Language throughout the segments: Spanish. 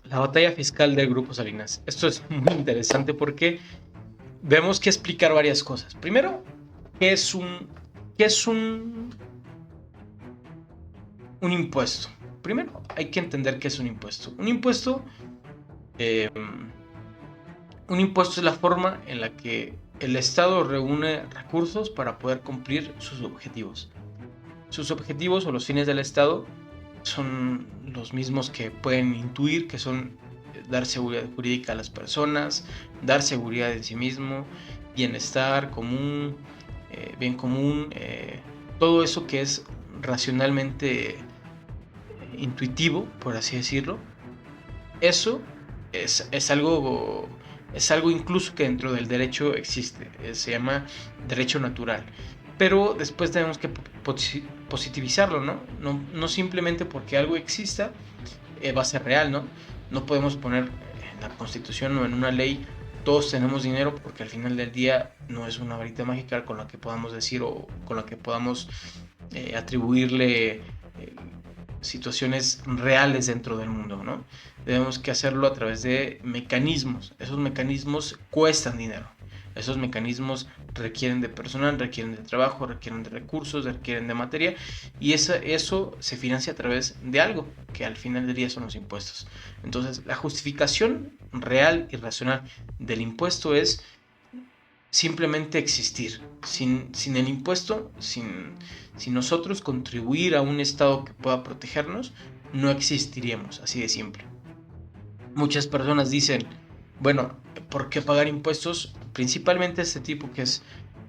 La batalla fiscal del Grupo Salinas. Esto es muy interesante porque vemos que explicar varias cosas. Primero, ¿qué es qué es un impuesto? Primero, hay que entender qué es un impuesto. Eh, un impuesto es la forma en la que el Estado reúne recursos para poder cumplir sus objetivos. Sus objetivos o los fines del Estado son los mismos que pueden intuir, que son dar seguridad jurídica a las personas, dar seguridad en sí mismo, bienestar común, bien común, todo eso que es racionalmente intuitivo, por así decirlo. Eso es algo, es algo incluso que dentro del derecho existe, se llama derecho natural. Pero después tenemos que positivizarlo, ¿no? No simplemente porque algo exista va a ser real, ¿no? No podemos poner en la Constitución o en una ley todos tenemos dinero, porque al final del día no es una varita mágica con la que podamos decir o con la que podamos atribuirle situaciones reales dentro del mundo, ¿no? Debemos que hacerlo a través de mecanismos. Esos mecanismos cuestan dinero. Esos mecanismos requieren de personal, requieren de trabajo, requieren de recursos, requieren de materia, y eso se financia a través de algo que al final del día son los impuestos. Entonces, la justificación real y racional del impuesto es simplemente existir. Sin el impuesto, sin nosotros contribuir a un Estado que pueda protegernos, no existiríamos, así de simple. Muchas personas dicen, bueno, ¿por qué pagar impuestos? Principalmente este tipo que es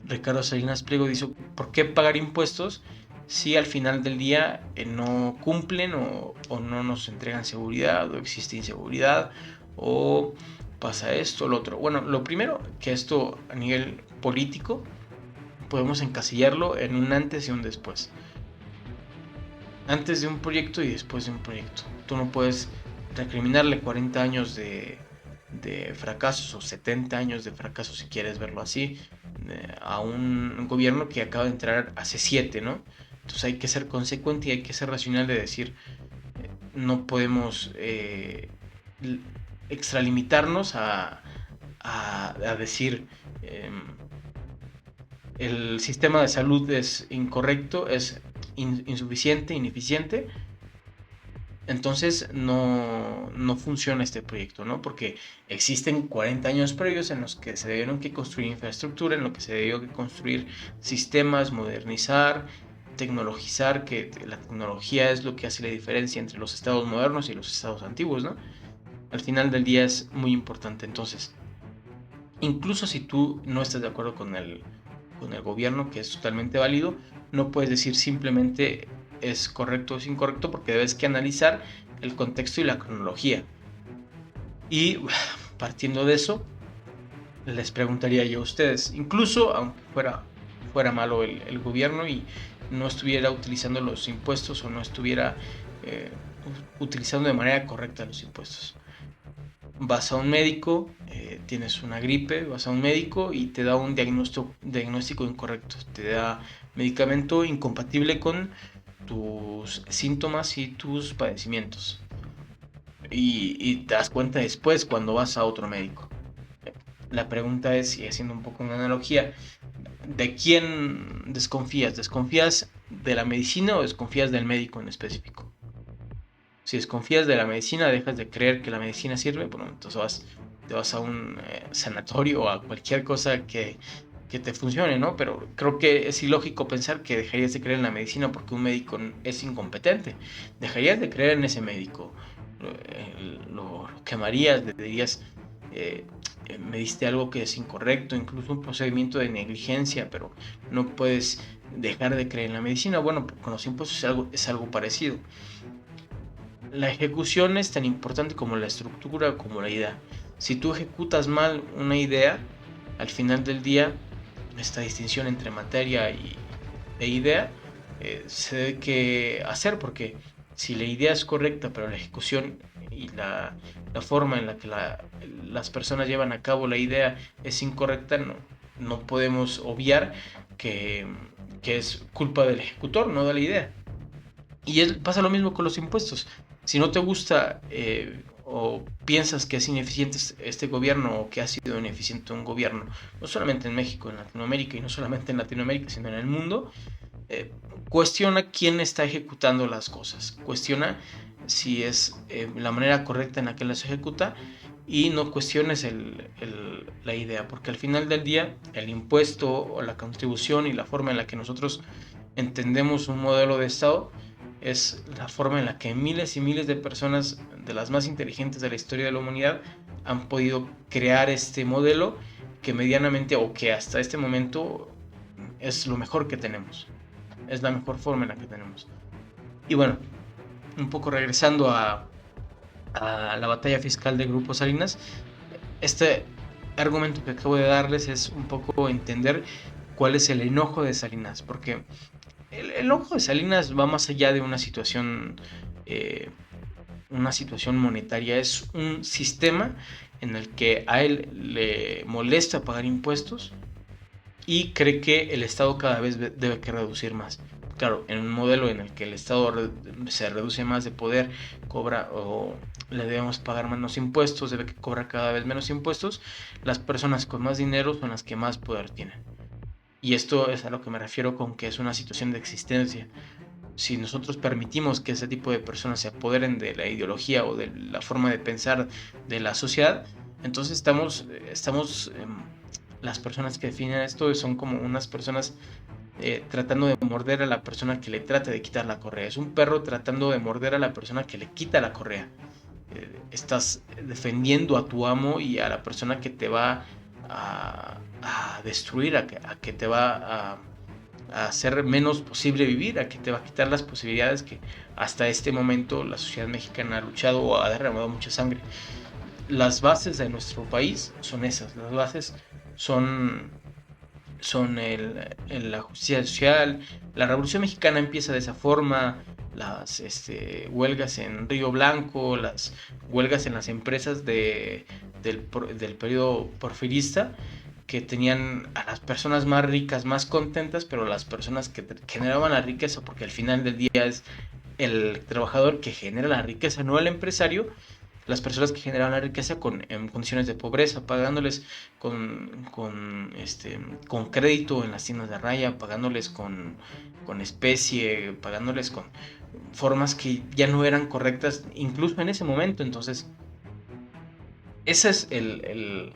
Ricardo Salinas Pliego dice, ¿por qué pagar impuestos si al final del día no cumplen o no nos entregan seguridad o existe inseguridad o pasa esto, lo otro? Bueno, lo primero, que esto a nivel político podemos encasillarlo en un antes y un después. Antes de un proyecto y después de un proyecto. Tú no puedes recriminarle 40 años de fracasos o 70 años de fracasos, si quieres verlo así, a un gobierno que acaba de entrar hace 7, ¿no? Entonces hay que ser consecuente y hay que ser racional de decir, no podemos extralimitarnos a decir el sistema de salud es incorrecto, es insuficiente, ineficiente, entonces no funciona este proyecto, ¿no? Porque existen 40 años previos en los que se debieron que construir infraestructura, en los que se debió que construir sistemas, modernizar, tecnologizar, que la tecnología es lo que hace la diferencia entre los estados modernos y los estados antiguos, ¿no? Al final del día es muy importante. Entonces, incluso si tú no estás de acuerdo con el gobierno, que es totalmente válido, no puedes decir simplemente es correcto o es incorrecto, porque debes que analizar el contexto y la cronología. Y partiendo de eso, les preguntaría yo a ustedes, incluso aunque fuera malo el gobierno y no estuviera utilizando los impuestos o no estuviera eh, utilizando de manera correcta los impuestos. Vas a un médico, tienes una gripe, vas a un médico y te da un diagnóstico incorrecto, te da medicamento incompatible con tus síntomas y tus padecimientos. Y te das cuenta después cuando vas a otro médico. La pregunta es, y haciendo un poco una analogía, ¿de quién desconfías? ¿Desconfías de la medicina o desconfías del médico en específico? Si desconfías de la medicina, dejas de creer que la medicina sirve, bueno, entonces te vas a un sanatorio o a cualquier cosa que te funcione, ¿no? Pero creo que es ilógico pensar que dejarías de creer en la medicina porque un médico es incompetente. Dejarías de creer en ese médico. Lo quemarías, le dirías, me diste algo que es incorrecto, incluso un procedimiento de negligencia, pero no puedes dejar de creer en la medicina. Bueno, con los impuestos es algo parecido. La ejecución es tan importante como la estructura, como la idea. Si tú ejecutas mal una idea, al final del día, esta distinción entre materia e idea se debe que hacer, porque si la idea es correcta, pero la ejecución y la forma en la que las personas llevan a cabo la idea es incorrecta, no podemos obviar que, que es culpa del ejecutor, no de la idea. Y pasa lo mismo con los impuestos. Si no te gusta o piensas que es ineficiente este gobierno o que ha sido ineficiente un gobierno, no solamente en México, en Latinoamérica, y no solamente en Latinoamérica, sino en el mundo, cuestiona quién está ejecutando las cosas, cuestiona si es la manera correcta en la que las ejecuta, y no cuestiones la idea, porque al final del día el impuesto o la contribución y la forma en la que nosotros entendemos un modelo de Estado es la forma en la que miles y miles de personas, de las más inteligentes de la historia de la humanidad, han podido crear este modelo que medianamente, o que hasta este momento, es lo mejor que tenemos. Es la mejor forma en la que tenemos. Y bueno, un poco regresando a la batalla fiscal de Grupo Salinas, este argumento que acabo de darles es un poco entender cuál es el enojo de Salinas, porque el enojo de Salinas va más allá de una situación monetaria, es un sistema en el que a él le molesta pagar impuestos y cree que el Estado cada vez debe que reducir más. Claro, en un modelo en el que el Estado se reduce más de poder, cobra o le debemos pagar menos impuestos, debe que cobrar cada vez menos impuestos, las personas con más dinero son las que más poder tienen. Y esto es a lo que me refiero con que es una situación de existencia. Si nosotros permitimos que ese tipo de personas se apoderen de la ideología o de la forma de pensar de la sociedad, entonces las personas que definen esto son como unas personas tratando de morder a la persona que le trata de quitar la correa. Es un perro tratando de morder a la persona que le quita la correa. Estás defendiendo a tu amo y a la persona que te va a destruir, a que te va a hacer menos posible vivir, a que te va a quitar las posibilidades que hasta este momento la sociedad mexicana ha luchado o ha derramado mucha sangre. Las bases de nuestro país son esas, las bases son la justicia social. La Revolución Mexicana empieza de esa forma, las huelgas en Río Blanco, las huelgas en las empresas del periodo porfirista, que tenían a las personas más ricas más contentas, pero las personas que generaban la riqueza, porque al final del día es el trabajador que genera la riqueza, no el empresario, las personas que generaban la riqueza en condiciones de pobreza, pagándoles con crédito en las tiendas de raya, pagándoles con especie, pagándoles con formas que ya no eran correctas, incluso en ese momento. Entonces, ese es el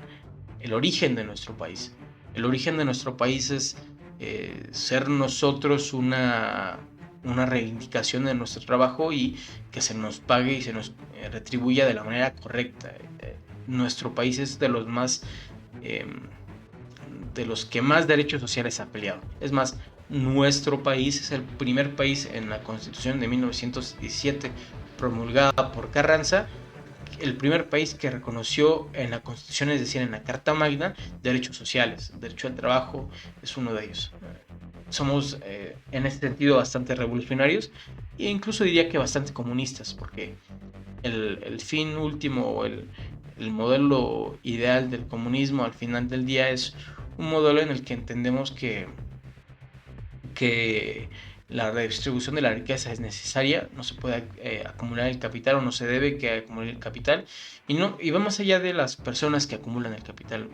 origen de nuestro país. El origen de nuestro país es ser nosotros una reivindicación de nuestro trabajo y que se nos pague y se nos retribuya de la manera correcta. Nuestro país es de los más de los que más derechos sociales ha peleado. Es más, nuestro país es el primer país en la Constitución de 1917 promulgada por Carranza, el primer país que reconoció en la Constitución, es decir, en la Carta Magna, derechos sociales. El derecho al trabajo es uno de ellos. Somos en este sentido bastante revolucionarios e incluso diría que bastante comunistas, porque el fin último o el modelo ideal del comunismo al final del día es un modelo en el que entendemos que la redistribución de la riqueza es necesaria, no se puede acumular el capital, o no se debe que acumular el capital, y va más allá de las personas que acumulan el capital,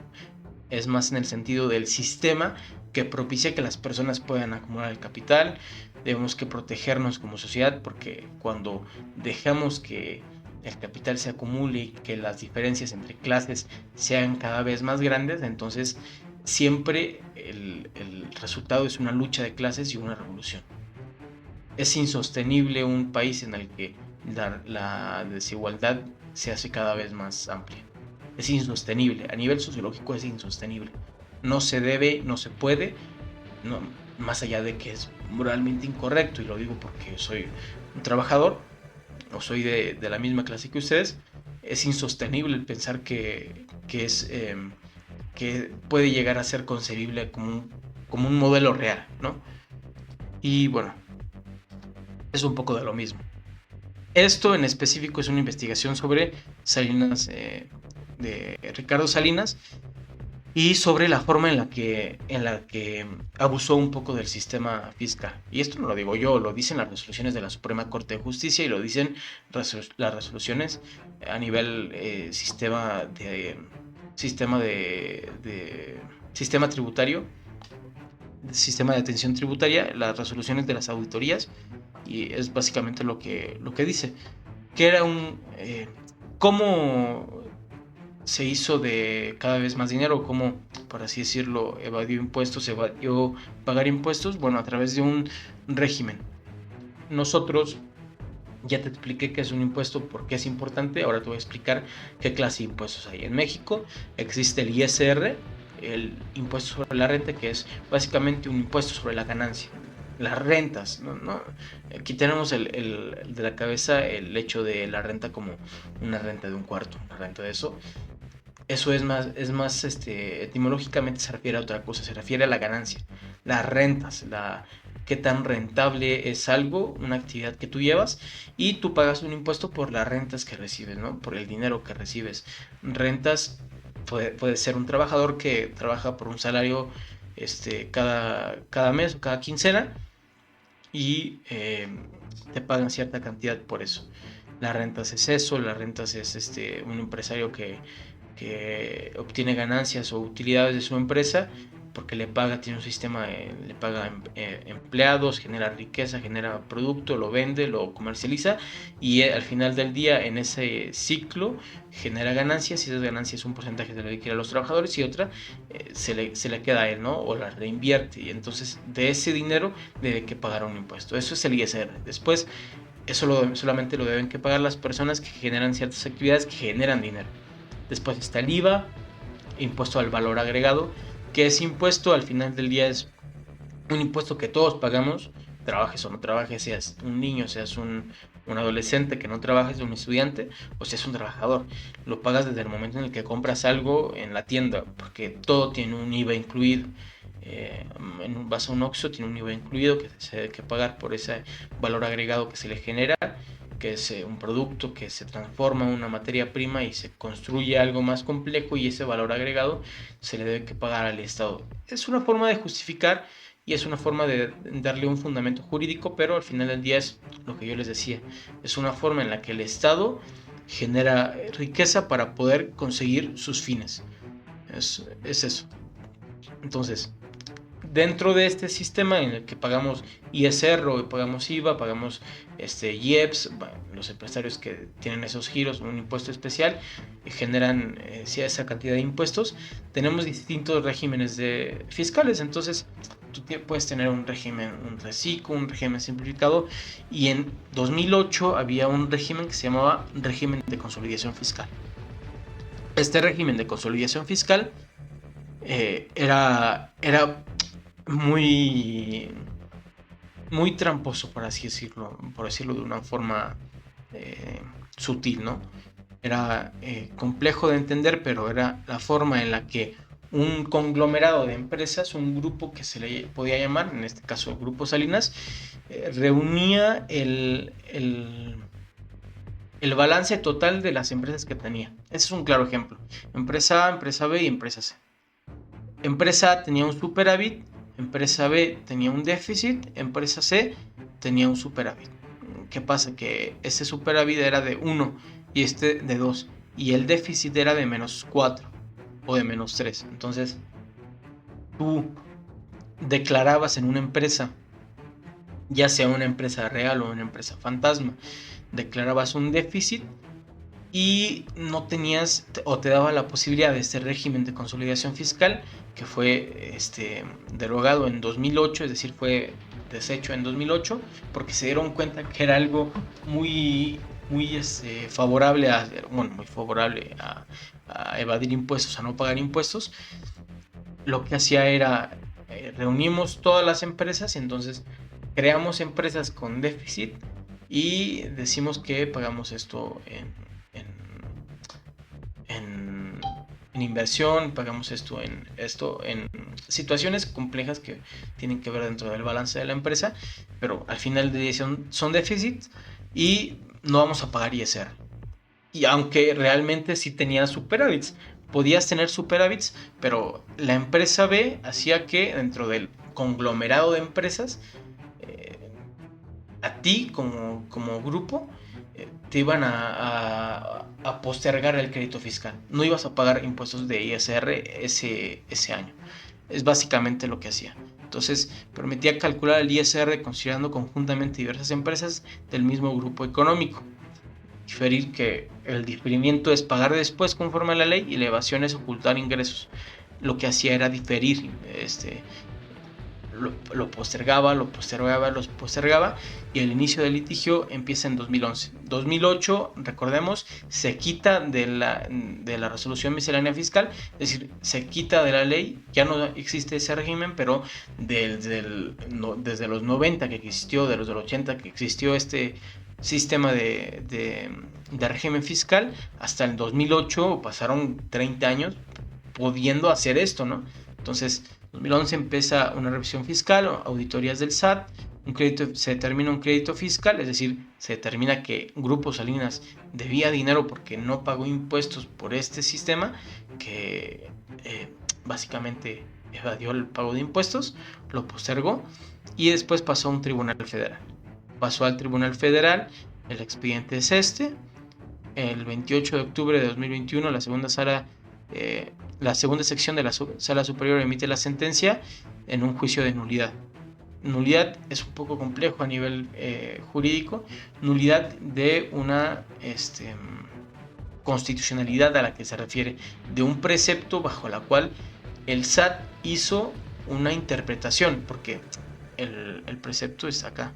es más en el sentido del sistema que propicia que las personas puedan acumular el capital. Debemos que protegernos como sociedad, porque cuando dejamos que el capital se acumule y que las diferencias entre clases sean cada vez más grandes, entonces siempre el resultado es una lucha de clases y una revolución. Es insostenible un país en el que la desigualdad se hace cada vez más amplia. Es insostenible, a nivel sociológico es insostenible. No se debe, no se puede, no, más allá de que es moralmente incorrecto, y lo digo porque soy un trabajador, o soy de la misma clase que ustedes, es insostenible el pensar que puede llegar a ser concebible como un modelo real, ¿no? Y bueno, es un poco de lo mismo. Esto en específico es una investigación sobre Salinas, de Ricardo Salinas, y sobre la forma en la que abusó un poco del sistema fiscal. Y esto no lo digo yo, lo dicen las resoluciones de la Suprema Corte de Justicia y lo dicen las resoluciones a nivel sistema tributario, sistema de atención tributaria, las resoluciones de las auditorías, y es básicamente lo que dice, que era cómo se hizo de cada vez más dinero, cómo, por así decirlo, evadió pagar impuestos, bueno, a través de un régimen. Nosotros, ya te expliqué qué es un impuesto, por qué es importante, ahora te voy a explicar qué clase de impuestos hay. En México existe el ISR, el impuesto sobre la renta, que es básicamente un impuesto sobre la ganancia. Las rentas, ¿no? Aquí tenemos de la cabeza el hecho de la renta como una renta de un cuarto, una renta de eso. Eso es más etimológicamente se refiere a otra cosa, se refiere a la ganancia, las rentas, qué tan rentable es algo, una actividad que tú llevas, y tú pagas un impuesto por las rentas que recibes, ¿no? Por el dinero que recibes. Rentas puede ser un trabajador que trabaja por un salario cada mes o cada quincena y te pagan cierta cantidad por eso. Las rentas es eso, las rentas es un empresario que obtiene ganancias o utilidades de su empresa porque tiene un sistema, le paga empleados, genera riqueza, genera producto, lo vende, lo comercializa y al final del día en ese ciclo genera ganancias y esas ganancias un porcentaje se le adquiere a los trabajadores y otra se le queda a él, ¿no? O la reinvierte y entonces de ese dinero debe que pagar un impuesto. Eso es el ISR. Después solamente lo deben que pagar las personas que generan ciertas actividades que generan dinero. Después está el IVA, impuesto al valor agregado, que ese impuesto al final del día es un impuesto que todos pagamos, trabajes o no trabajes, seas un niño, seas un adolescente que no trabajes, un estudiante o seas un trabajador. Lo pagas desde el momento en el que compras algo en la tienda, porque todo tiene un IVA incluido. Vas a un Oxxo, tiene un IVA incluido que se debe que pagar por ese valor agregado que se le genera, que es un producto que se transforma en una materia prima y se construye algo más complejo y ese valor agregado se le debe que pagar al Estado. Es una forma de justificar y es una forma de darle un fundamento jurídico, pero al final del día es lo que yo les decía, es una forma en la que el Estado genera riqueza para poder conseguir sus fines. Es eso. Entonces, dentro de este sistema en el que pagamos ISR, pagamos IVA, pagamos IEPS, los empresarios que tienen esos giros, un impuesto especial, generan esa cantidad de impuestos, tenemos distintos regímenes fiscales. Entonces, tú puedes tener un régimen, un reciclo, un régimen simplificado, y en 2008 había un régimen que se llamaba régimen de consolidación fiscal. Este régimen de consolidación fiscal era muy, muy tramposo, por así decirlo de una forma sutil, ¿no? Era complejo de entender, pero era la forma en la que un conglomerado de empresas, un grupo que se le podía llamar, en este caso el Grupo Salinas, reunía el balance total de las empresas que tenía. Ese es un claro ejemplo. Empresa A, empresa B y empresa C. Empresa A tenía un superávit, empresa B tenía un déficit, empresa C tenía un superávit. ¿Qué pasa? Que ese superávit era de 1 y de 2 y el déficit era de menos 4 o de menos 3. Entonces tú declarabas en una empresa, ya sea una empresa real o una empresa fantasma, declarabas un déficit y no tenías o te daba la posibilidad de este régimen de consolidación fiscal que fue derogado en 2008, es decir, fue deshecho en 2008 porque se dieron cuenta que era algo muy favorable a evadir impuestos, a no pagar impuestos. Lo que hacía era reunimos todas las empresas y entonces creamos empresas con déficit y decimos que pagamos esto en inversión, pagamos esto en situaciones complejas que tienen que ver dentro del balance de la empresa, pero al final de día son déficits y no vamos a pagar ISR. Y aunque realmente sí tenía superávits, podías tener superávits, pero la empresa B hacía que dentro del conglomerado de empresas, eh, a ti como grupo, te iban a postergar el crédito fiscal. No ibas a pagar impuestos de ISR ese año. Es básicamente lo que hacía. Entonces, permitía calcular el ISR considerando conjuntamente diversas empresas del mismo grupo económico. Diferir que el diferimiento es pagar después conforme a la ley y la evasión es ocultar ingresos. Lo que hacía era diferir, lo postergaba, lo postergaba y el inicio del litigio empieza en 2011. 2008, recordemos, se quita de la resolución miscelánea fiscal, es decir, se quita de la ley, ya no existe ese régimen, pero desde los 90 que existió, de los del 80 que existió este sistema de régimen fiscal, hasta el 2008 pasaron 30 años pudiendo hacer esto, ¿no? Entonces, 2011 empieza una revisión fiscal, auditorías del SAT, se determina un crédito fiscal, es decir, se determina que Grupo Salinas debía dinero porque no pagó impuestos por este sistema, que básicamente evadió el pago de impuestos, lo postergó y después pasó a un tribunal federal. Pasó al tribunal federal, el expediente es este, el 28 de octubre de 2021 la segunda sección de la Sala Superior emite la sentencia en un juicio de nulidad. Nulidad es un poco complejo a nivel jurídico. Nulidad de una constitucionalidad a la que se refiere, de un precepto bajo la cual el SAT hizo una interpretación, porque el precepto está acá.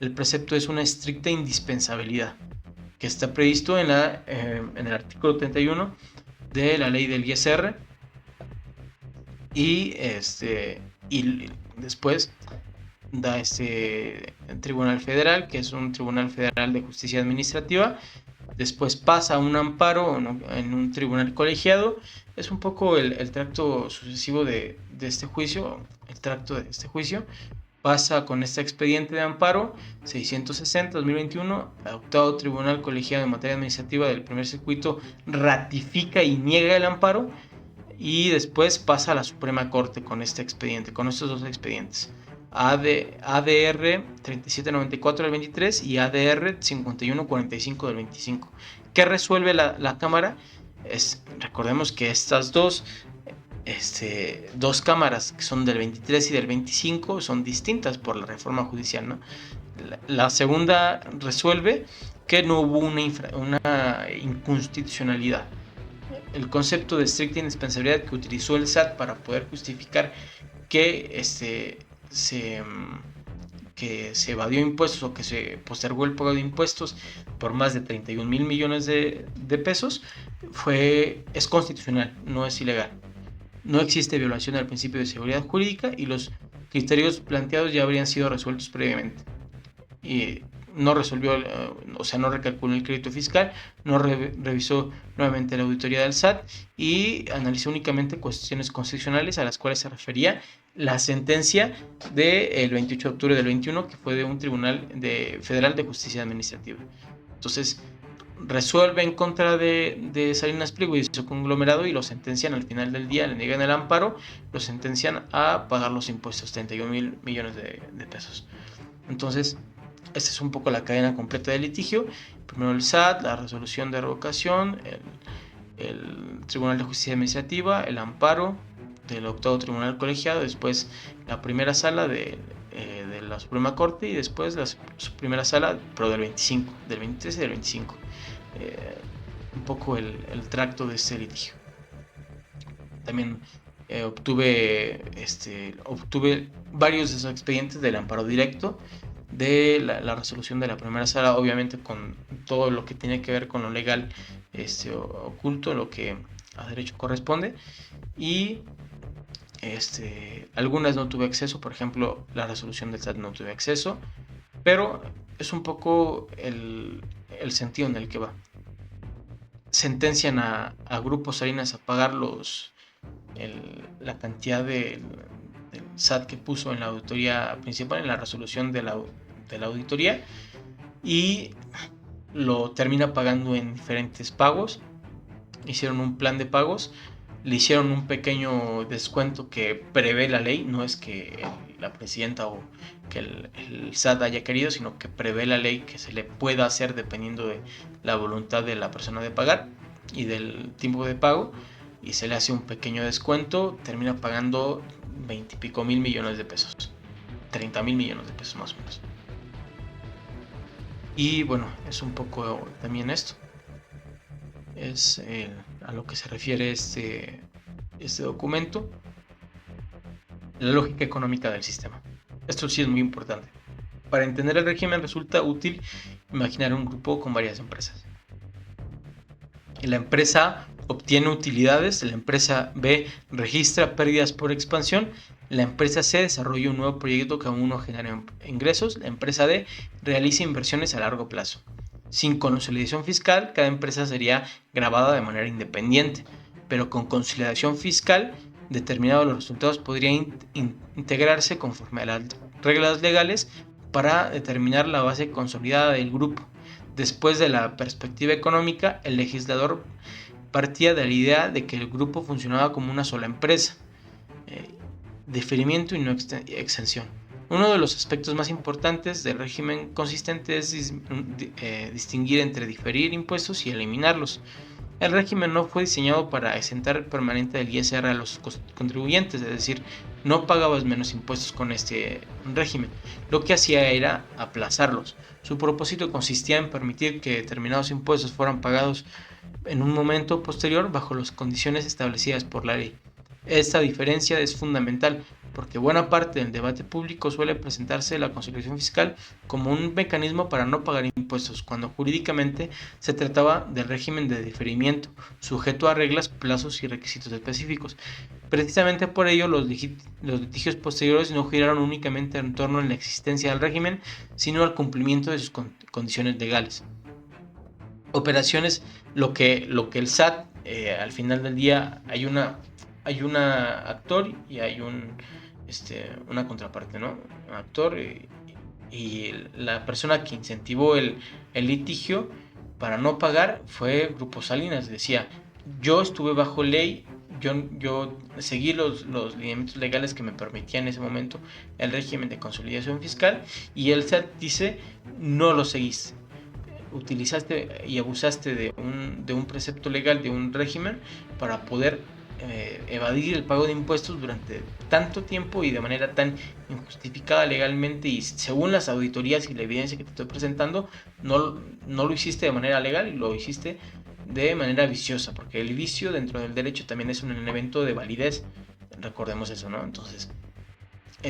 El precepto es una estricta indispensabilidad que está previsto en el artículo 31 de la ley del ISR y después da Tribunal Federal, que es un Tribunal Federal de Justicia Administrativa. Después pasa a un amparo en un tribunal colegiado. Es un poco el tracto sucesivo de este juicio. El tracto de este juicio pasa con este expediente de amparo 660-2021. El octavo Tribunal Colegiado en Materia Administrativa del Primer Circuito ratifica y niega el amparo. Y después pasa a la Suprema Corte con este expediente, con estos dos expedientes. ADR 3794 del 23 y ADR 5145 del 25. ¿Qué resuelve la Cámara? Recordemos que estas dos cámaras, que son del 23 y del 25, son distintas por la reforma judicial, ¿no? La segunda resuelve que no hubo una inconstitucionalidad. El concepto de estricta indispensabilidad que utilizó el SAT para poder justificar que se evadió impuestos o que se postergó el pago de impuestos por más de 31 mil millones de pesos es constitucional, no es ilegal. No existe violación al principio de seguridad jurídica y los criterios planteados ya habrían sido resueltos previamente. Y no resolvió, no recalculó el crédito fiscal, no revisó nuevamente la auditoría del SAT y analizó únicamente cuestiones constitucionales a las cuales se refería la sentencia del 28 de octubre del 21, que fue de un tribunal federal de justicia administrativa. Entonces, resuelve en contra de Salinas Pliego y de su conglomerado y lo sentencian al final del día, le niegan el amparo, lo sentencian a pagar los impuestos, 31 mil millones de pesos. Entonces, esta es un poco la cadena completa del litigio. Primero el SAT, la resolución de revocación, el Tribunal de Justicia Administrativa, el amparo del octavo Tribunal Colegiado, después la primera sala de la Suprema Corte y después la primera sala, pero del 25, del 23 y del 25. Un poco el tracto de este litigio. También obtuve varios de esos expedientes del amparo directo, de la resolución de la primera sala, obviamente con todo lo que tiene que ver con lo legal oculto, lo que a derecho corresponde, y algunas no tuve acceso, por ejemplo la resolución del SAT no tuve acceso, pero es un poco el sentido en el que va. Sentencian a Grupo Salinas a pagar la cantidad del SAT que puso en la auditoría principal, en la resolución de la auditoría, y lo termina pagando en diferentes pagos. Hicieron un plan de pagos le hicieron un pequeño descuento que prevé la ley, no es que la presidenta o que el SAT haya querido, sino que prevé la ley que se le pueda hacer dependiendo de la voluntad de la persona de pagar y del tiempo de pago, y se le hace un pequeño descuento, termina pagando 20 y pico mil millones de pesos, 30 mil millones de pesos más o menos. Y bueno, es un poco también esto. Es a lo que se refiere este documento, la lógica económica del sistema. Esto sí es muy importante. Para entender el régimen resulta útil imaginar un grupo con varias empresas. La empresa A obtiene utilidades, la empresa B registra pérdidas por expansión, la empresa C desarrolla un nuevo proyecto que aún no genera ingresos, la empresa D realiza inversiones a largo plazo. Sin consolidación fiscal, cada empresa sería grabada de manera independiente, pero con consolidación fiscal, determinados los resultados podrían integrarse conforme a las reglas legales para determinar la base consolidada del grupo. Después de la perspectiva económica, el legislador partía de la idea de que el grupo funcionaba como una sola empresa, diferimiento y no exención. Uno de los aspectos más importantes del régimen consistente es distinguir entre diferir impuestos y eliminarlos. El régimen no fue diseñado para exentar permanente del ISR a los contribuyentes, es decir, no pagabas menos impuestos con este régimen. Lo que hacía era aplazarlos. Su propósito consistía en permitir que determinados impuestos fueran pagados en un momento posterior bajo las condiciones establecidas por la ley. Esta diferencia es fundamental porque buena parte del debate público suele presentarse la consolidación fiscal como un mecanismo para no pagar impuestos, cuando jurídicamente se trataba del régimen de diferimiento, sujeto a reglas, plazos y requisitos específicos. Precisamente por ello, los litigios posteriores no giraron únicamente en torno a la existencia del régimen, sino al cumplimiento de sus condiciones legales. Operaciones, lo que el SAT, al final del día, hay una actor y hay una contraparte, ¿no? Un actor y la persona que incentivó el litigio para no pagar fue Grupo Salinas. Decía, yo estuve bajo ley, yo seguí los lineamientos legales que me permitían en ese momento el régimen de consolidación fiscal, y el SAT dice, no lo seguiste, utilizaste y abusaste de un precepto legal, de un régimen, para poder evadir el pago de impuestos durante tanto tiempo y de manera tan injustificada legalmente, y según las auditorías y la evidencia que te estoy presentando, no lo hiciste de manera legal, lo hiciste de manera viciosa, porque el vicio dentro del derecho también es un elemento de validez, recordemos eso, ¿no? Entonces,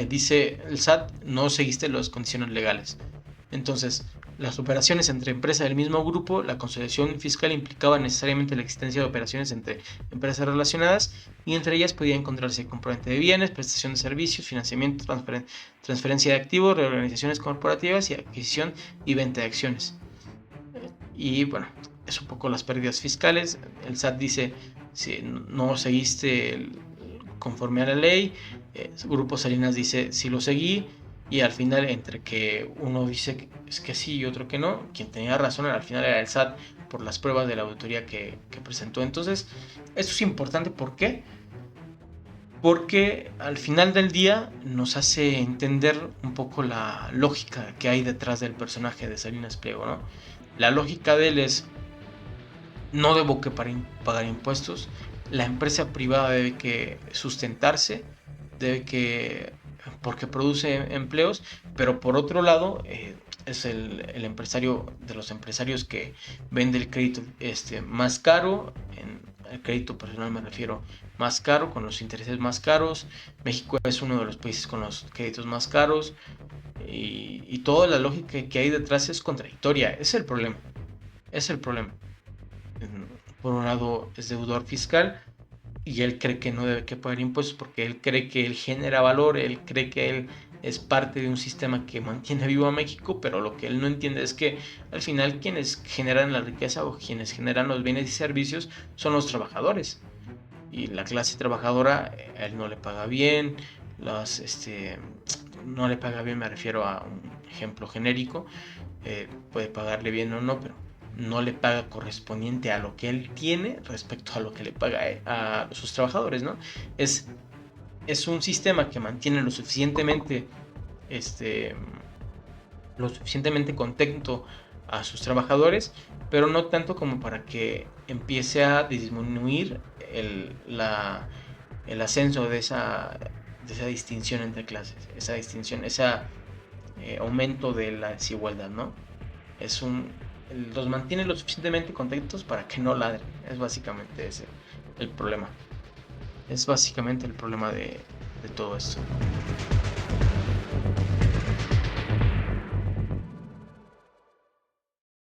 dice el SAT, no seguiste las condiciones legales. Entonces, las operaciones entre empresas del mismo grupo, la consolidación fiscal implicaba necesariamente la existencia de operaciones entre empresas relacionadas, y entre ellas podía encontrarse comprobante de bienes, prestación de servicios, financiamiento, transferencia de activos, reorganizaciones corporativas y adquisición y venta de acciones. Y bueno, es un poco las pérdidas fiscales. El SAT dice, si no seguiste conforme a la ley, Grupo Salinas dice, si lo seguí, y al final, entre que uno dice que sí y otro que no, quien tenía razón al final era el SAT por las pruebas de la auditoría que presentó. Entonces, esto es importante. ¿Por qué? Porque al final del día nos hace entender un poco la lógica que hay detrás del personaje de Salinas Pliego, ¿no? La lógica de él es, no debo que pagar impuestos, la empresa privada debe que sustentarse, porque produce empleos, pero por otro lado, es el empresario de los empresarios que vende el crédito más caro, el crédito personal me refiero, más caro, con los intereses más caros. México es uno de los países con los créditos más caros, y toda la lógica que hay detrás es contradictoria. Es el problema. Por un lado es deudor fiscal, y él cree que no debe que pagar impuestos porque él cree que él genera valor, él cree que él es parte de un sistema que mantiene vivo a México, pero lo que él no entiende es que al final quienes generan la riqueza o quienes generan los bienes y servicios son los trabajadores, y la clase trabajadora, él no le paga bien, no le paga bien, me refiero a un ejemplo genérico, puede pagarle bien o no, pero no le paga correspondiente a lo que él tiene respecto a lo que le paga a sus trabajadores, ¿no? Es, es un sistema que mantiene este, lo suficientemente contento a sus trabajadores, pero no tanto como para que empiece a disminuir el ascenso de esa distinción entre clases, esa distinción, ese aumento de la desigualdad, ¿no? Es un, los mantiene lo suficientemente contentos para que no ladren. Es básicamente ese el problema. Es básicamente el problema de todo esto.